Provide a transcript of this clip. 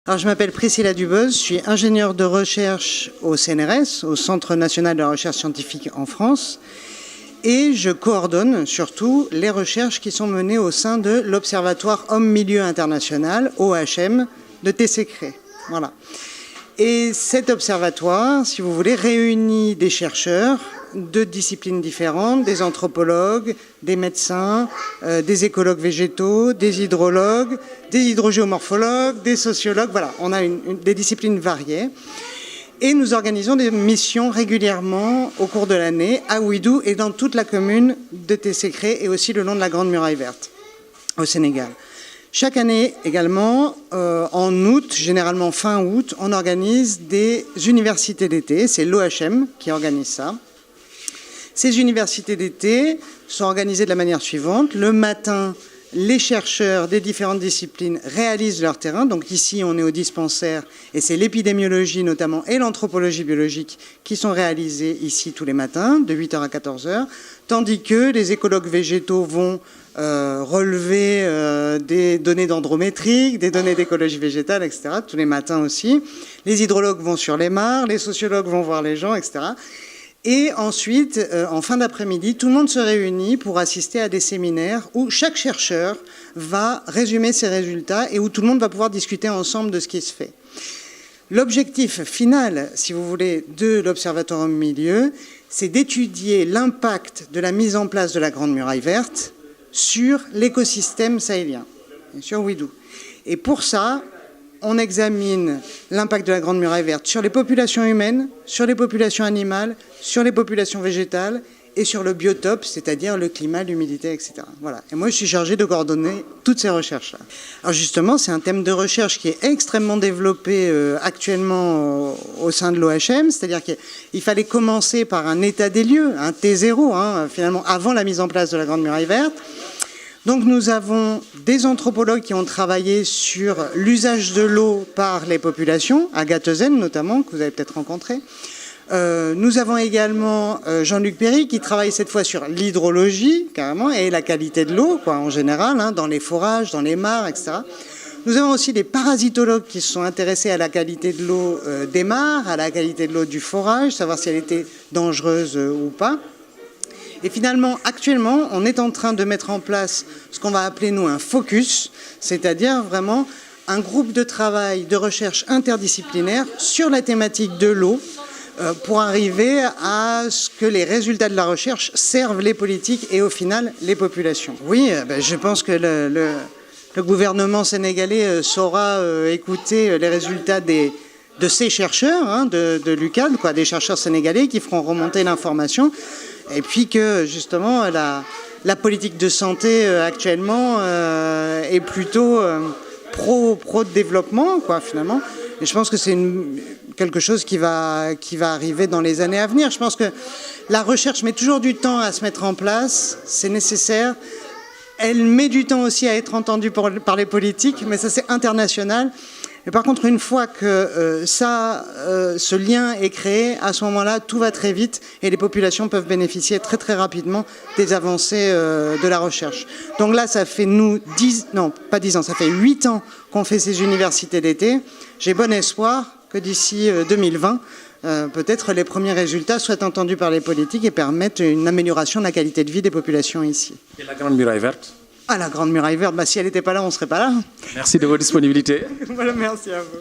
Alors, je m'appelle Priscilla Duboz, je suis ingénieure de recherche au CNRS, au Centre national de la recherche scientifique en France, et je coordonne surtout les recherches qui sont menées au sein de l'Observatoire Homme-Milieu International, OHM, de Tessécré. Voilà. Et cet observatoire, si vous voulez, réunit des chercheurs de disciplines différentes, des anthropologues, des médecins, des écologues végétaux, des hydrologues, des hydrogéomorphologues, des sociologues. Voilà, on a des disciplines variées. Et nous organisons des missions régulièrement au cours de l'année à Ouidou et dans toute la commune de Tessécré et aussi le long de la Grande Muraille Verte au Sénégal. Chaque année également, en août, généralement fin août, on organise des universités d'été. C'est l'OHM qui organise ça. Ces universités d'été sont organisées de la manière suivante. Le matin, les chercheurs des différentes disciplines réalisent leur terrain. Donc ici, on est au dispensaire et c'est l'épidémiologie notamment et l'anthropologie biologique qui sont réalisées ici tous les matins, de 8h à 14h, tandis que les écologues végétaux vont relever des données dendrométriques, des données d'écologie végétale, etc., tous les matins aussi. Les hydrologues vont sur les mares, les sociologues vont voir les gens, etc. Et ensuite, en fin d'après-midi, tout le monde se réunit pour assister à des séminaires où chaque chercheur va résumer ses résultats et où tout le monde va pouvoir discuter ensemble de ce qui se fait. L'objectif final, si vous voulez, de l'Observatoire Homme-Milieu, c'est d'étudier l'impact de la mise en place de la Grande Muraille Verte sur l'écosystème sahélien, sur Ouidou. Et pour ça, on examine l'impact de la Grande Muraille Verte sur les populations humaines, sur les populations animales, sur les populations végétales et sur le biotope, c'est-à-dire le climat, l'humidité, etc. Voilà. Et moi, je suis chargé de coordonner toutes ces recherches-là. Alors justement, c'est un thème de recherche qui est extrêmement développé actuellement au sein de l'OHM, c'est-à-dire qu'il fallait commencer par un état des lieux, un T0, finalement, avant la mise en place de la Grande Muraille Verte. Donc nous avons des anthropologues qui ont travaillé sur l'usage de l'eau par les populations, à Gatezen notamment, que vous avez peut-être rencontré. Nous avons également Jean-Luc Perry qui travaille cette fois sur l'hydrologie, carrément, et la qualité de l'eau, quoi, en général, dans les forages, dans les mares, etc. Nous avons aussi des parasitologues qui se sont intéressés à la qualité de l'eau des mares, à la qualité de l'eau du forage, savoir si elle était dangereuse ou pas. Et finalement, actuellement, on est en train de mettre en place ce qu'on va appeler, nous, un focus, c'est-à-dire vraiment un groupe de travail, de recherche interdisciplinaire sur la thématique de l'eau pour arriver à ce que les résultats de la recherche servent les politiques et au final, les populations. Oui, je pense que le gouvernement sénégalais saura écouter les résultats de ces chercheurs, de l'UCAD, des chercheurs sénégalais qui feront remonter l'information. Et puis que, justement, la politique de santé actuellement est plutôt pro-développement, finalement. Et je pense que c'est quelque chose qui va arriver dans les années à venir. Je pense que la recherche met toujours du temps à se mettre en place, c'est nécessaire. Elle met du temps aussi à être entendue par les politiques, mais ça c'est international. Mais par contre, une fois que ce lien est créé, à ce moment-là, tout va très vite et les populations peuvent bénéficier très très rapidement des avancées de la recherche. Donc là, ça fait ça fait 8 ans qu'on fait ces universités d'été. J'ai bon espoir que d'ici 2020, peut-être les premiers résultats soient entendus par les politiques et permettent une amélioration de la qualité de vie des populations ici. Et la Grande Muraille Verte ? Ah, la Grande Muraille Verte, si elle n'était pas là, on ne serait pas là. Merci de votre disponibilité. Voilà, merci à vous.